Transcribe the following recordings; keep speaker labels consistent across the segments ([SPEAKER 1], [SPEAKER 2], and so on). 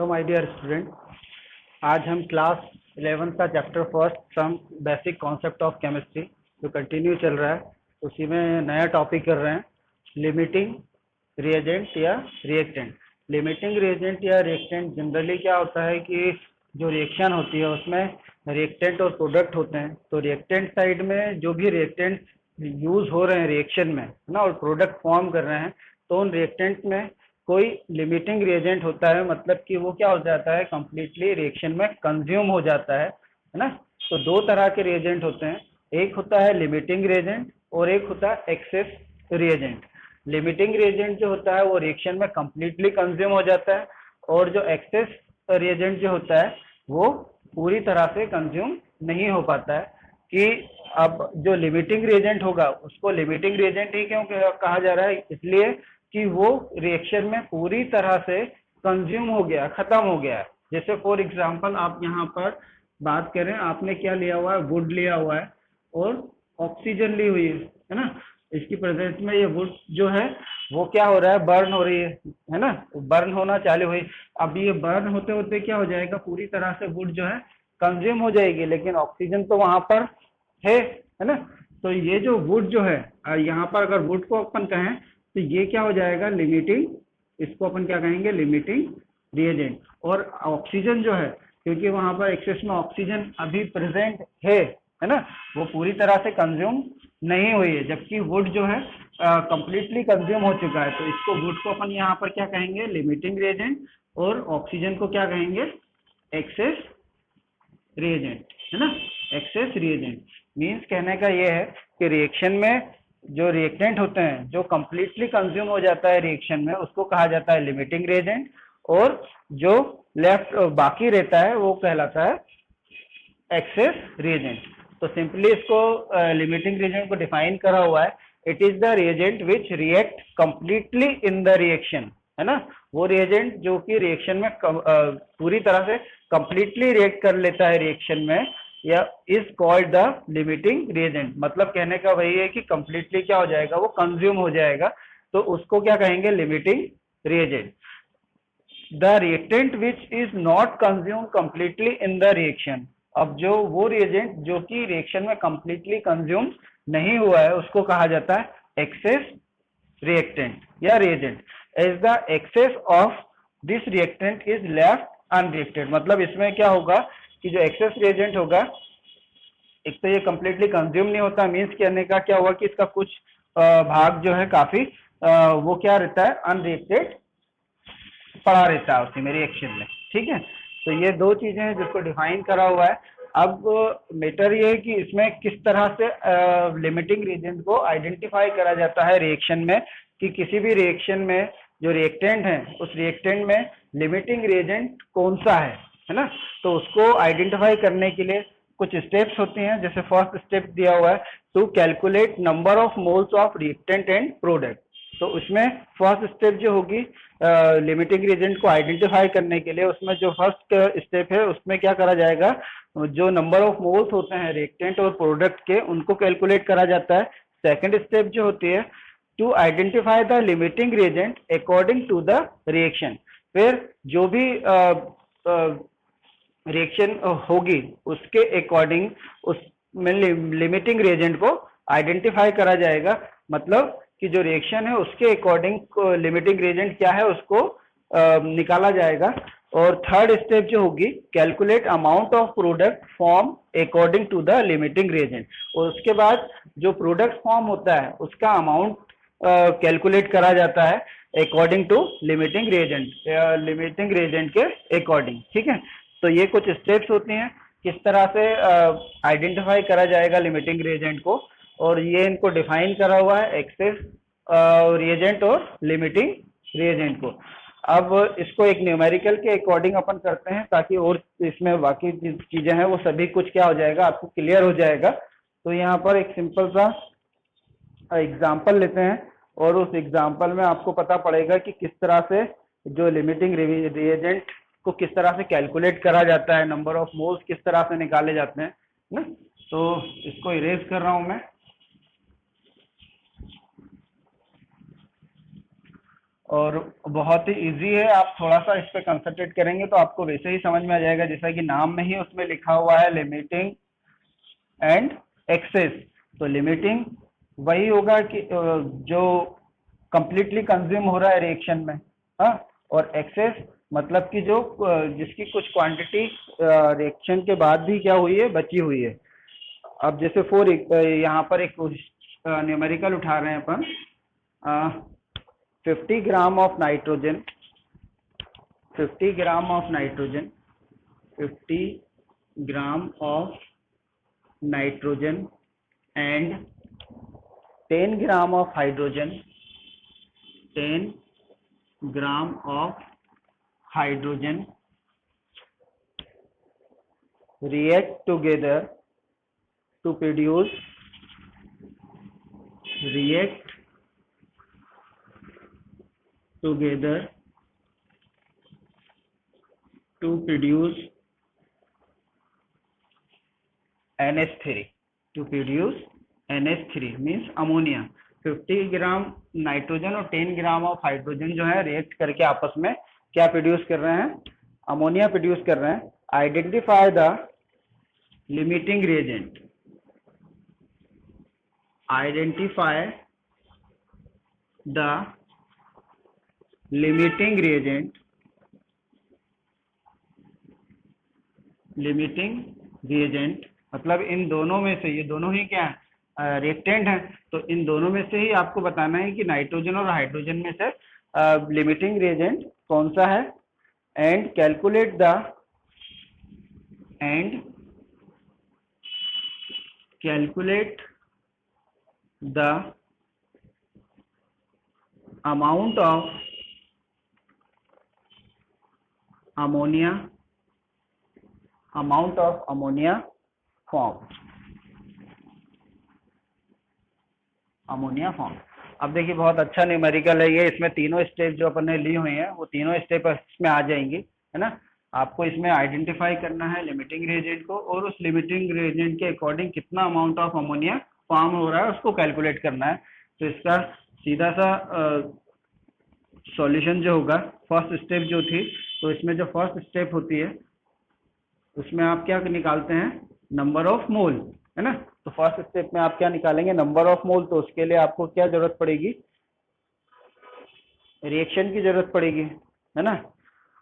[SPEAKER 1] Hello my dear student. आज हम class 11 का chapter first some basic concept of chemistry जो कंटिन्यू चल रहा है उसी में नया टॉपिक कर रहे हैं, लिमिटिंग रिएजेंट या रिएक्टेंट। लिमिटिंग रिएजेंट या रिएक्टेंट जनरली क्या होता है कि जो रिएक्शन होती है उसमें रिएक्टेंट और प्रोडक्ट होते हैं। तो रिएक्टेंट साइड में जो भी रिएक्टेंट यूज हो रहे हैं रिएक्शन में है ना, और प्रोडक्ट फॉर्म कर रहे हैं, तो उन रिएक्टेंट में कोई लिमिटिंग रिएजेंट होता है, मतलब कि वो क्या हो जाता है, कंप्लीटली रिएक्शन में कंज्यूम हो जाता है ना। तो दो तरह के रिएजेंट होते हैं, एक होता है लिमिटिंग रिएजेंट और एक होता है एक्सेस रिएजेंट। लिमिटिंग रिएजेंट जो होता है वो रिएक्शन में कंप्लीटली कंज्यूम हो जाता है, और जो एक्सेस रिएजेंट जो होता है वो पूरी तरह से कंज्यूम नहीं हो पाता है। कि अब जो लिमिटिंग रिएजेंट होगा उसको लिमिटिंग रिएजेंट ही क्यों कहा जा रहा है, इसलिए कि वो रिएक्शन में पूरी तरह से कंज्यूम हो गया, खत्म हो गया है। जैसे फॉर एग्जांपल आप यहाँ पर बात करें, आपने क्या लिया हुआ है, वुड लिया हुआ है और ऑक्सीजन ली हुई है ना। इसकी प्रेजेंस में ये वुड जो है वो क्या हो रहा है, बर्न हो रही है ना, बर्न होना चालू हुई। अब ये बर्न होते होते क्या हो जाएगा, पूरी तरह से वुड जो है कंज्यूम हो जाएगी, लेकिन ऑक्सीजन तो वहां पर है ना। तो ये जो वुड जो है, यहाँ पर अगर वुड को अपन कहें तो ये क्या हो जाएगा, लिमिटिंग, इसको अपन क्या कहेंगे, लिमिटिंग रिएजेंट। और ऑक्सीजन जो है, क्योंकि वहां पर एक्सेस में ऑक्सीजन अभी प्रेजेंट है ना, वो पूरी तरह से कंज्यूम नहीं हुई है, जबकि वुड जो है कंप्लीटली कंज्यूम हो चुका है। तो इसको वुड को अपन यहाँ पर क्या कहेंगे, लिमिटिंग रिएजेंट, और ऑक्सीजन को क्या कहेंगे, एक्सेस रिएजेंट, है ना। एक्सेस रिएजेंट मीन्स कहने का ये है कि रिएक्शन में जो रिएक्टेंट होते हैं जो कंप्लीटली कंज्यूम हो जाता है रिएक्शन में, उसको कहा जाता है लिमिटिंग रिएजेंट, और जो लेफ्ट बाकी रहता है वो कहलाता है एक्सेस रिएजेंट। तो सिंपली इसको लिमिटिंग रिएजेंट को डिफाइन करा हुआ है, it is the reagent which react completely in the reaction, है ना। वो रिएजेंट जो कि रिएक्शन में पूरी तरह से कंप्लीटली रिएक्ट कर लेता है रिएक्शन में, या is called the limiting reagent. मतलब कहने का वही है कि कंप्लीटली क्या हो जाएगा, वो कंज्यूम हो जाएगा, तो उसको क्या कहेंगे, limiting reagent. The reactant which is not consume completely in the reaction. अब जो वो रिएजेंट जो कि रिएक्शन में कंप्लीटली कंज्यूम नहीं हुआ है उसको कहा जाता है एक्सेस रिएक्टेंट या reagent. As the excess of this reactant is left unreacted. मतलब इसमें क्या होगा कि जो एक्सेस रिएजेंट होगा, एक तो ये कंप्लीटली कंज्यूम नहीं होता, मीन्स कहने का क्या हुआ कि इसका कुछ भाग जो है काफी वो क्या रहता है, अनरिएक्टेड पड़ा रहता है उसी में रिएक्शन में, ठीक है। तो ये दो चीजें हैं जिसको डिफाइन करा हुआ है। अब मैटर ये है कि इसमें किस तरह से लिमिटिंग रिएजेंट को आइडेंटिफाई करा जाता है रिएक्शन में, कि किसी भी रिएक्शन में जो रिएक्टेंट है उस रिएक्टेंट में लिमिटिंग रिएजेंट कौन सा है ना। तो उसको आइडेंटिफाई करने के लिए कुछ स्टेप्स होती हैं। जैसे फर्स्ट स्टेप दिया हुआ है, to calculate number of moles of reactant and product. तो उसमें फर्स्ट स्टेप जो होगी लिमिटिंग रिएजेंट को आइडेंटिफाई करने के लिए, उसमें जो फर्स्ट स्टेप है उसमें क्या करा जाएगा, जो नंबर ऑफ मोल्स होते हैं रिएक्टेंट और प्रोडक्ट के उनको कैलकुलेट करा जाता है। सेकंड स्टेप जो होती है, to identify the limiting reagent according to the reaction. फिर जो भी रिएक्शन होगी उसके अकॉर्डिंग उसमें लिमिटिंग रिएजेंट को आइडेंटिफाई करा जाएगा। मतलब कि जो रिएक्शन है उसके अकॉर्डिंग लिमिटिंग रिएजेंट क्या है उसको निकाला जाएगा। और थर्ड स्टेप जो होगी, calculate amount of product form according to the limiting reagent. और उसके बाद जो प्रोडक्ट फॉर्म होता है उसका अमाउंट कैलकुलेट करा जाता है अकॉर्डिंग टू लिमिटिंग रिएजेंट के अकॉर्डिंग, ठीक है। तो ये कुछ स्टेप्स होती हैं किस तरह से आइडेंटिफाई करा जाएगा लिमिटिंग रिएजेंट को, और ये इनको डिफाइन करा हुआ है एक्सेस रिएजेंट और लिमिटिंग रिएजेंट को। अब इसको एक न्यूमेरिकल के अकॉर्डिंग अपन करते हैं ताकि और इसमें बाकी चीजें हैं वो सभी कुछ क्या हो जाएगा, आपको क्लियर हो जाएगा। तो यहाँ पर एक सिंपल सा एग्जाम्पल लेते हैं और उस एग्जाम्पल में आपको पता पड़ेगा कि किस तरह से जो लिमिटिंग रिएजेंट को किस तरह से कैलकुलेट करा जाता है, नंबर ऑफ मोल्स किस तरह से निकाले जाते हैं ना। तो इसको इरेज कर रहा हूं मैं। और बहुत ही इजी है, आप थोड़ा सा इस पे कंसंट्रेट करेंगे तो आपको वैसे ही समझ में आ जाएगा, जैसा कि नाम में ही उसमें लिखा हुआ है लिमिटिंग एंड एक्सेस। तो लिमिटिंग वही होगा कि जो कंप्लीटली कंज्यूम हो रहा है रिएक्शन में, हाँ, और एक्सेस मतलब कि जो जिसकी कुछ क्वांटिटी रिएक्शन के बाद भी क्या हुई है, बची हुई है। अब जैसे यहाँ पर एक न्यूमेरिकल उठा रहे हैं अपन, 50 gram of nitrogen, 50 gram of nitrogen, 50 gram of nitrogen and 10 gram of hydrogen, 10 gram of hydrogen react together to produce, react together to produce NH3, to produce NH3 means ammonia. 50 gram nitrogen और 10 gram of hydrogen जो है react करके आपस में क्या produce कर रहे हैं, अमोनिया प्रोड्यूस कर रहे हैं। Identify the limiting reagent, identify the limiting reagent, limiting reagent मतलब इन दोनों में से, ये दोनों ही क्या है, रिएक्टेंट है, तो इन दोनों में से ही आपको बताना है कि नाइट्रोजन और हाइड्रोजन में से लिमिटिंग रिएजेंट कौन सा है। And calculate the, and calculate the amount of ammonia, amount of ammonia form, ammonia form. अब देखिए बहुत अच्छा न्यूमेरिकल है ये, इसमें तीनों स्टेप जो अपन ने ली हुई हैं वो तीनों स्टेप इसमें आ जाएंगी, है ना। आपको इसमें आइडेंटिफाई करना है लिमिटिंग रिएजेंट को, और उस लिमिटिंग रिएजेंट के अकॉर्डिंग कितना अमाउंट ऑफ अमोनिया फॉर्म हो रहा है उसको कैलकुलेट करना है। तो इसका सीधा सा सॉल्यूशन जो होगा, फर्स्ट स्टेप जो थी, तो इसमें जो फर्स्ट स्टेप होती है उसमें आप क्या निकालते हैं, नंबर ऑफ मोल, है ना। तो फर्स्ट स्टेप में आप क्या निकालेंगे, नंबर ऑफ मोल। तो उसके लिए आपको क्या जरूरत पड़ेगी, रिएक्शन की जरूरत पड़ेगी, है ना।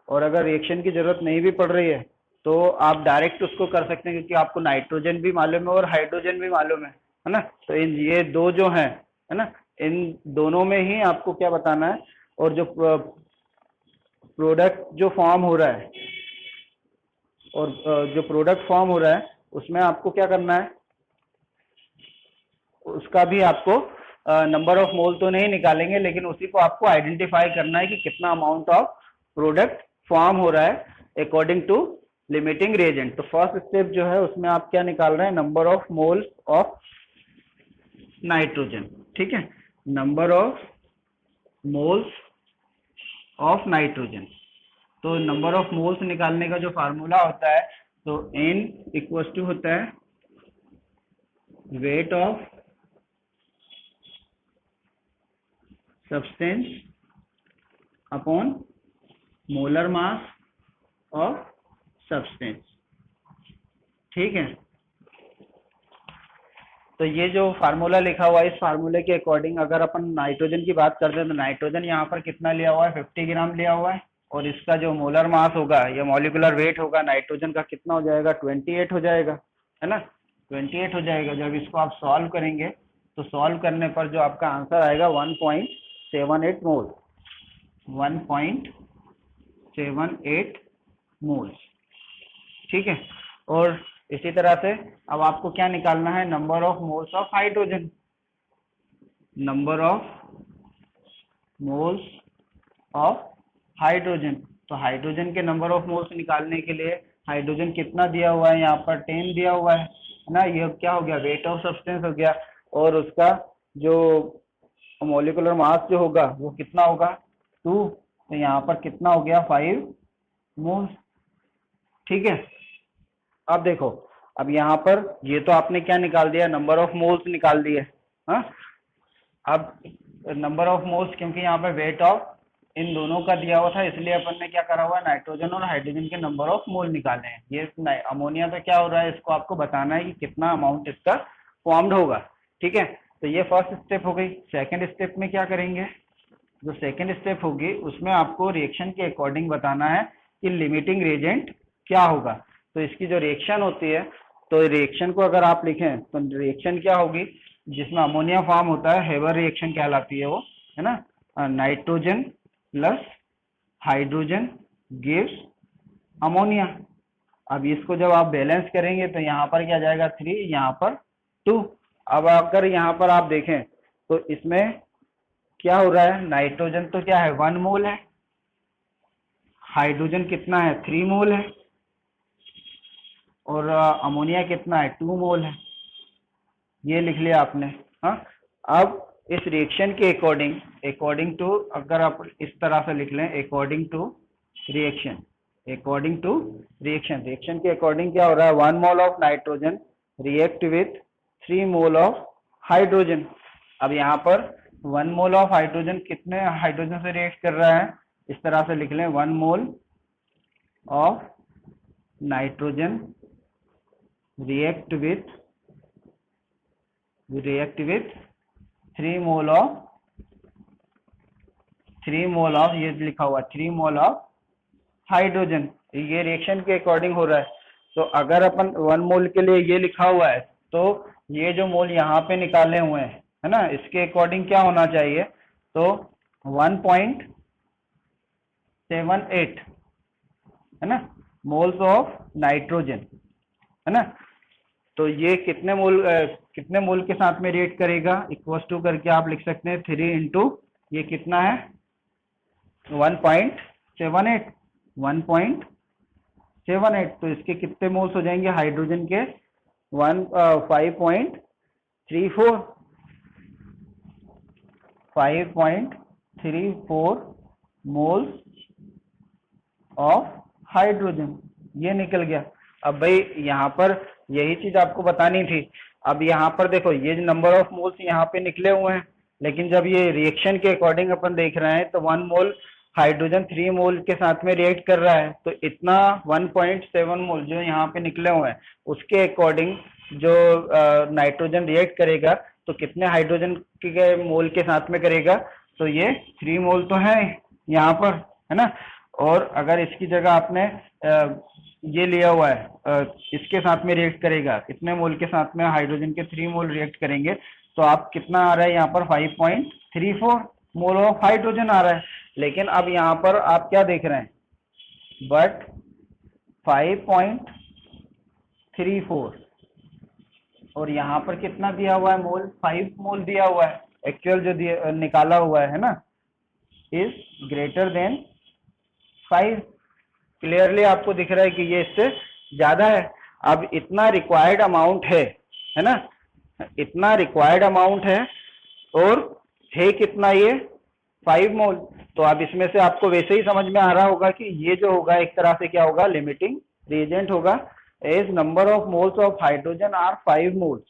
[SPEAKER 1] और अगर रिएक्शन की जरूरत नहीं भी पड़ रही है तो आप डायरेक्ट उसको कर सकते हैं, क्योंकि आपको नाइट्रोजन भी मालूम है और हाइड्रोजन भी मालूम है ना। तो इन ये दो जो हैं, है ना, इन दोनों में ही आपको क्या बताना है। और जो प्रोडक्ट जो फॉर्म हो रहा है, और जो प्रोडक्ट फॉर्म हो रहा है उसमें आपको क्या करना है, उसका भी आपको नंबर ऑफ मोल तो नहीं निकालेंगे, लेकिन उसी को आपको आइडेंटिफाई करना है कि कितना अमाउंट ऑफ प्रोडक्ट फॉर्म हो रहा है अकॉर्डिंग टू लिमिटिंग रिएजेंट। तो फर्स्ट स्टेप जो है उसमें आप क्या निकाल रहे हैं, number of moles of nitrogen, ठीक है, number of moles of nitrogen. तो नंबर ऑफ मोल्स निकालने का जो फार्मूला होता है, तो N इक्वल टू होता है weight of substance upon molar mass of substance, ठीक है। तो ये जो फार्मूला लिखा हुआ है, इस फार्मूले के अकॉर्डिंग अगर अपन नाइट्रोजन की बात करते हैं तो नाइट्रोजन यहाँ पर कितना लिया हुआ है, 50 ग्राम लिया हुआ है, और इसका जो मोलर मास होगा या मॉलिक्यूलर वेट होगा नाइट्रोजन का कितना हो जाएगा, 28 हो जाएगा, है ना, 28 हो जाएगा। जब इसको आप सॉल्व करेंगे तो सॉल्व करने पर जो आपका आंसर आएगा 1.78 मोल, 1.78 मोल्स, ठीक है। और इसी तरह से अब आपको क्या निकालना है, number of moles of hydrogen, number of moles of hydrogen. तो हाइड्रोजन के नंबर ऑफ मोल्स निकालने के लिए हाइड्रोजन कितना दिया हुआ है, यहाँ पर 10 दिया हुआ है ना। ये क्या हो गया, वेट ऑफ सब्सटेंस हो गया, और उसका जो मॉलिक्यूलर मास जो होगा वो कितना होगा, 2। तो यहाँ पर कितना हो गया, 5 मोल्स, ठीक है। अब देखो, अब यहाँ पर ये तो आपने क्या निकाल दिया, नंबर ऑफ मोल्स निकाल दिए, हाँ। अब नंबर ऑफ मोल्स, क्योंकि यहाँ पर वेट ऑफ इन दोनों का दिया हुआ था, इसलिए अपन ने क्या करा हुआ है, नाइट्रोजन और हाइड्रोजन के नंबर ऑफ मोल निकाले हैं। ये अमोनिया पे क्या हो रहा है, इसको आपको बताना है कि कितना अमाउंट इसका फॉर्म्ड होगा। ठीक है, तो ये फर्स्ट स्टेप हो गई। सेकंड स्टेप में क्या करेंगे, जो सेकंड स्टेप होगी उसमें आपको रिएक्शन के अकॉर्डिंग बताना है कि लिमिटिंग रिएजेंट क्या होगा। तो इसकी जो रिएक्शन होती है, तो रिएक्शन को अगर आप लिखें तो रिएक्शन क्या होगी, जिसमें अमोनिया फॉर्म होता है, हेवर रिएक्शन कहलाती है वो, है ना। Nitrogen plus hydrogen gives ammonia. अब इसको जब आप बैलेंस करेंगे तो यहाँ पर क्या जाएगा 3, यहाँ पर 2। अब अगर यहाँ पर आप देखें तो इसमें क्या हो रहा है, नाइट्रोजन तो क्या है 1 मोल है, हाइड्रोजन कितना है 3 मोल है, और अमोनिया कितना है 2 मोल है। ये लिख लिया आपने। हाँ, अब इस रिएक्शन के अकॉर्डिंग टू, अगर आप इस तरह से लिख लें, अकॉर्डिंग टू रिएक्शन, रिएक्शन के अकॉर्डिंग क्या हो रहा है, 1 mole of nitrogen react with 3 mole of hydrogen. अब यहाँ पर 1 मोल ऑफ हाइड्रोजन कितने हाइड्रोजन से रिएक्ट कर रहा है, इस तरह से लिख लें, 1 mole of nitrogen react with 3 mole of ये लिखा हुआ 3 मोल ऑफ हाइड्रोजन। ये रिएक्शन के अकॉर्डिंग हो रहा है। तो अगर अपन 1 मोल के लिए ये लिखा हुआ है, तो ये जो मोल यहाँ पे निकाले हुए हैं, है ना, इसके अकॉर्डिंग क्या होना चाहिए, तो 1.78, है ना, मोल्स ऑफ नाइट्रोजन, है ना। तो ये कितने मोल के साथ में रिएक्ट करेगा, इक्वल टू करके आप लिख सकते हैं 3 इंटू ये कितना है 1.78। तो इसके कितने मोल्स हो जाएंगे हाइड्रोजन के, 5.34 मोल्स ऑफ हाइड्रोजन, ये निकल गया। अब भाई यहाँ पर यही चीज आपको बतानी थी। अब यहाँ पर देखो, ये नंबर ऑफ मोल्स यहाँ पे निकले हुए हैं, लेकिन जब ये रिएक्शन के अकॉर्डिंग अपन देख रहे हैं तो 1 मोल हाइड्रोजन 3 मोल के साथ में रिएक्ट कर रहा है, तो इतना 1.7 मोल जो यहाँ पे निकले हुए हैं, उसके अकॉर्डिंग जो नाइट्रोजन रिएक्ट करेगा तो कितने हाइड्रोजन के मोल के साथ में करेगा, तो ये 3 मोल तो है यहाँ पर, है ना। और अगर इसकी जगह आपने ये लिया हुआ है, इसके साथ में रिएक्ट करेगा, कितने मोल के साथ में हाइड्रोजन के 3 मोल रिएक्ट करेंगे, तो आप कितना आ रहा है यहाँ पर 5.34 मोल ऑफ हाइड्रोजन आ रहा है। लेकिन अब यहाँ पर आप क्या देख रहे हैं, बट 5.34 और यहाँ पर कितना दिया हुआ है मोल, 5 मोल दिया हुआ है। एक्चुअल जो निकाला हुआ है ना, इज ग्रेटर देन 5। क्लियरली आपको दिख रहा है कि ये इससे ज्यादा है। अब इतना रिक्वायर्ड अमाउंट है ना, इतना रिक्वायर्ड अमाउंट है, और है कितना ये 5 मोल। तो अब इसमें से आपको वैसे ही समझ में आ रहा होगा कि ये जो होगा एक तरह से क्या होगा, लिमिटिंग रिएजेंट होगा। As number of moles of hydrogen are 5 moles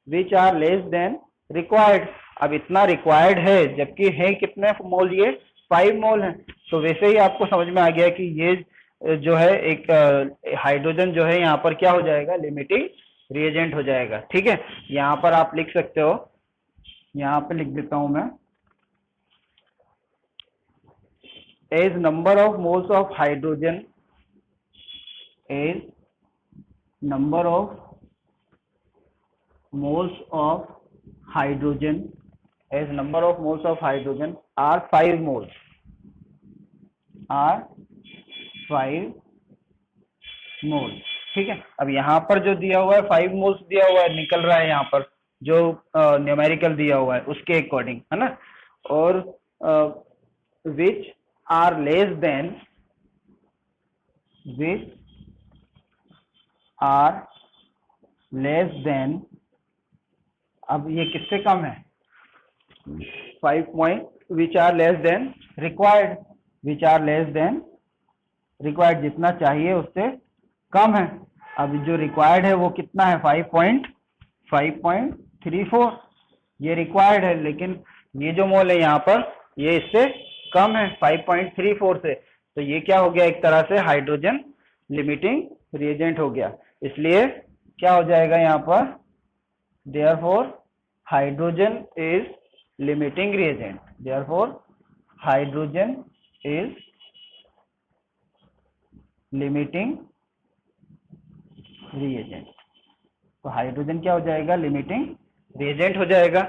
[SPEAKER 1] which are less than required. अब इतना रिक्वायर्ड है, जबकि है कितने मोल, ये 5 मोल है। तो वैसे ही आपको समझ में आ गया कि ये जो है एक हाइड्रोजन जो है यहाँ पर क्या हो जाएगा, लिमिटिंग रिएजेंट हो जाएगा। ठीक है, यहाँ पर आप लिख सकते हो, यहाँ पे लिख देता हूं मैं, as number of moles of hydrogen, as number of moles of hydrogen, as number of moles of hydrogen are 5 moles, are 5 moles. ठीक है, अब यहाँ पर जो दिया हुआ है 5 मोल्स दिया हुआ है, निकल रहा है यहाँ पर जो न्यूमेरिकल दिया हुआ है उसके अकॉर्डिंग, है ना। और which are less than, which are less than, अब ये किससे कम है, 5 point, which are less than required, which are less than required, जितना चाहिए उससे कम है। अब जो रिक्वायर्ड है वो कितना है, 5.34, ये रिक्वायर्ड है। लेकिन ये जो मोल है यहाँ पर, ये इससे कम है 5.34 से, तो ये क्या हो गया, एक तरह से हाइड्रोजन लिमिटिंग रिएजेंट हो गया। इसलिए क्या हो जाएगा यहाँ पर, therefore hydrogen is limiting reagent, therefore hydrogen is limiting reagent. तो हाइड्रोजन क्या हो जाएगा, लिमिटिंग रिएजेंट हो जाएगा।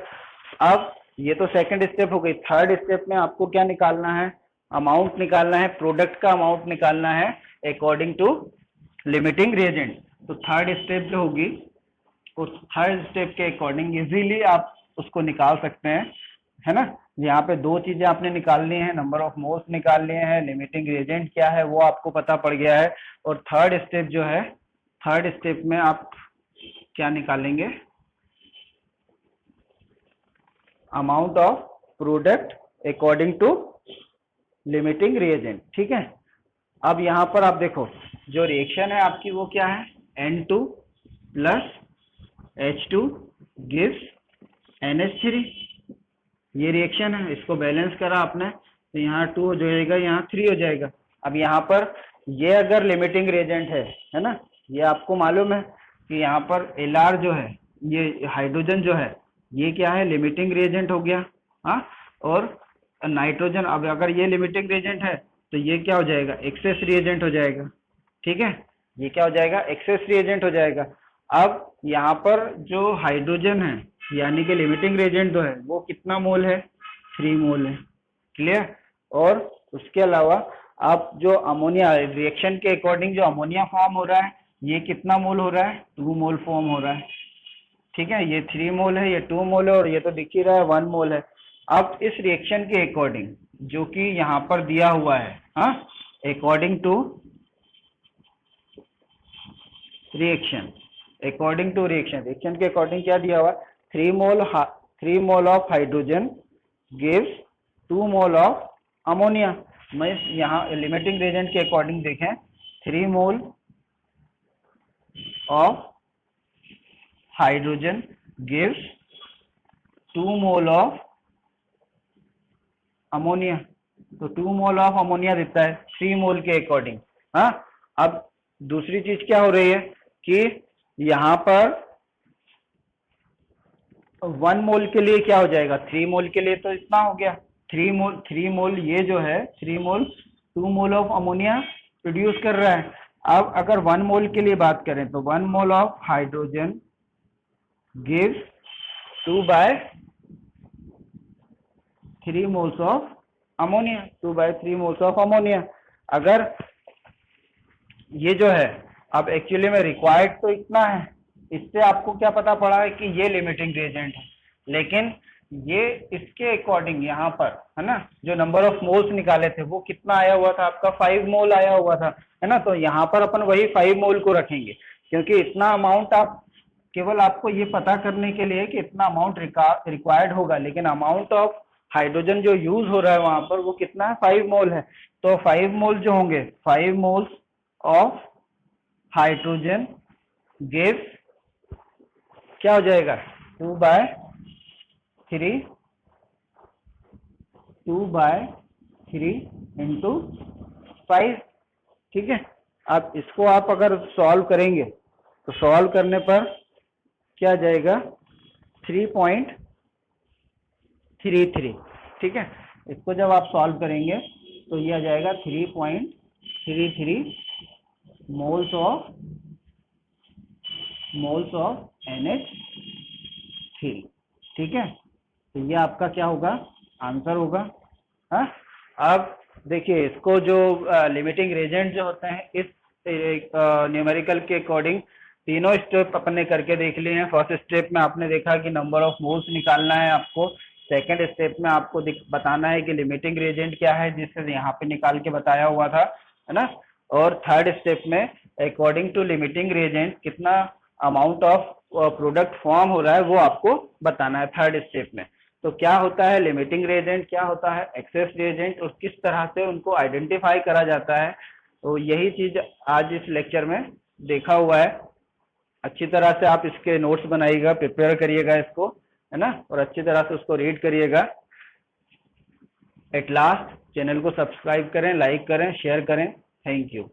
[SPEAKER 1] अब ये तो सेकंड स्टेप हो गई। थर्ड स्टेप में आपको क्या निकालना है, अमाउंट निकालना है, प्रोडक्ट का अमाउंट निकालना है अकॉर्डिंग टू लिमिटिंग रिएजेंट। तो थर्ड स्टेप जो होगी, उस थर्ड स्टेप के अकॉर्डिंग इजीली आप उसको निकाल सकते हैं, है ना। यहाँ पे दो चीजें आपने निकालनी है, नंबर ऑफ मोल्स निकाल लिए हैं, लिमिटिंग रिएजेंट क्या है वो आपको पता पड़ गया है। और थर्ड स्टेप जो है, थर्ड स्टेप में आप क्या निकालेंगे, amount of product according to limiting reagent, ठीक है। अब यहाँ पर आप देखो, जो रिएक्शन है आपकी वो क्या है, N2 plus H2 gives NH3, ये रिएक्शन है। इसको बैलेंस करा आपने तो यहाँ 2 हो जाएगा, यहाँ 3 हो जाएगा। अब यहाँ पर ये अगर लिमिटिंग रिएजेंट है ना, ये आपको मालूम है कि यहाँ पर Lr जो है, ये हाइड्रोजन जो है, ये क्या है, लिमिटिंग रिएजेंट हो गया। हाँ, और नाइट्रोजन, अब अगर ये लिमिटिंग रिएजेंट है तो ये क्या हो जाएगा, एक्सेस रिएजेंट हो जाएगा, ठीक है। ये क्या हो जाएगा, एक्सेस रिएजेंट हो जाएगा। अब यहाँ पर जो हाइड्रोजन है यानी कि लिमिटिंग रिएजेंट जो है वो कितना मोल है, 3 मोल है, क्लियर। और उसके अलावा आप जो अमोनिया रिएक्शन के अकॉर्डिंग जो अमोनिया फॉर्म हो रहा है, ये कितना मोल हो रहा है, 2 मोल फॉर्म हो रहा है, ठीक है। ये 3 मोल है, ये 2 मोल है, और ये तो दिख ही रहा है 1 मोल है। अब इस रिएक्शन के अकॉर्डिंग जो कि यहाँ पर दिया हुआ है, हाँ, according to reaction, according to reaction, reaction के अकॉर्डिंग क्या दिया हुआ है, 3 mole of hydrogen gives 2 mole of ammonia. मैं यहाँ लिमिटिंग रिएजेंट के अकॉर्डिंग देखें, 3 mole of hydrogen gives 2 mole of ammonia, तो 2 मोल ऑफ अमोनिया देता है 3 मोल के अकॉर्डिंग। हाँ, अब दूसरी चीज क्या हो रही है कि यहाँ पर 1 मोल के लिए क्या हो जाएगा, 3 मोल के लिए तो इतना हो गया, 3 मोल ये जो है 3 मोल 2 मोल ऑफ अमोनिया प्रोड्यूस कर रहा है। अब अगर 1 मोल के लिए बात करें तो 1 मोल of hydrogen gives 2/3 moles of ammonia, 2/3 moles of ammonia. अगर ये जो है, अब एक्चुअली में रिक्वायर्ड तो इतना है, इससे आपको क्या पता पड़ा है कि ये लिमिटिंग रिएजेंट है, लेकिन ये इसके अकॉर्डिंग यहाँ पर, है ना, जो नंबर ऑफ मोल्स निकाले थे वो कितना आया हुआ था आपका, 5 मोल आया हुआ था, है ना। तो यहाँ पर अपन वही 5 मोल को रखेंगे, क्योंकि इतना अमाउंट आप केवल आपको ये पता करने के लिए कि इतना अमाउंट रिक्वायर्ड होगा, लेकिन अमाउंट ऑफ हाइड्रोजन जो यूज हो रहा है वहां पर वो कितना है, 5 मोल है। तो 5 मोल जो होंगे, 5 मोल्स ऑफ हाइड्रोजन गिव्स क्या हो जाएगा, 2/3 इंटू 5, ठीक है। अब इसको आप अगर सॉल्व करेंगे तो सॉल्व करने पर क्या जाएगा, 3.33, ठीक है। इसको जब आप सॉल्व करेंगे तो ये आ जाएगा 3.33 मोल्स ऑफ NH3, ठीक है। तो ये आपका क्या होगा, आंसर होगा। हाँ, अब देखिए इसको जो लिमिटिंग रिएजेंट जो होते हैं, इस न्यूमेरिकल के अकॉर्डिंग तीनों स्टेप अपन ने करके देख लिए हैं। फर्स्ट स्टेप में आपने देखा कि नंबर ऑफ मोल्स निकालना है आपको, सेकंड स्टेप में आपको बताना है कि लिमिटिंग रिएजेंट क्या है, जिससे यहाँ पे निकाल के बताया हुआ था, है ना। और थर्ड स्टेप में अकॉर्डिंग टू लिमिटिंग रिएजेंट कितना अमाउंट ऑफ प्रोडक्ट फॉर्म हो रहा है वो आपको बताना है थर्ड स्टेप में। तो क्या होता है लिमिटिंग रिएजेंट, क्या होता है एक्सेस रिएजेंट, और किस तरह से उनको आइडेंटिफाई करा जाता है, तो यही चीज आज इस लेक्चर में देखा हुआ है। अच्छी तरह से आप इसके नोट्स बनाइएगा, प्रिपेयर करिएगा इसको, है ना, और अच्छी तरह से उसको रीड करिएगा। एट लास्ट चैनल को सब्सक्राइब करें, लाइक करें, शेयर करें। Thank you.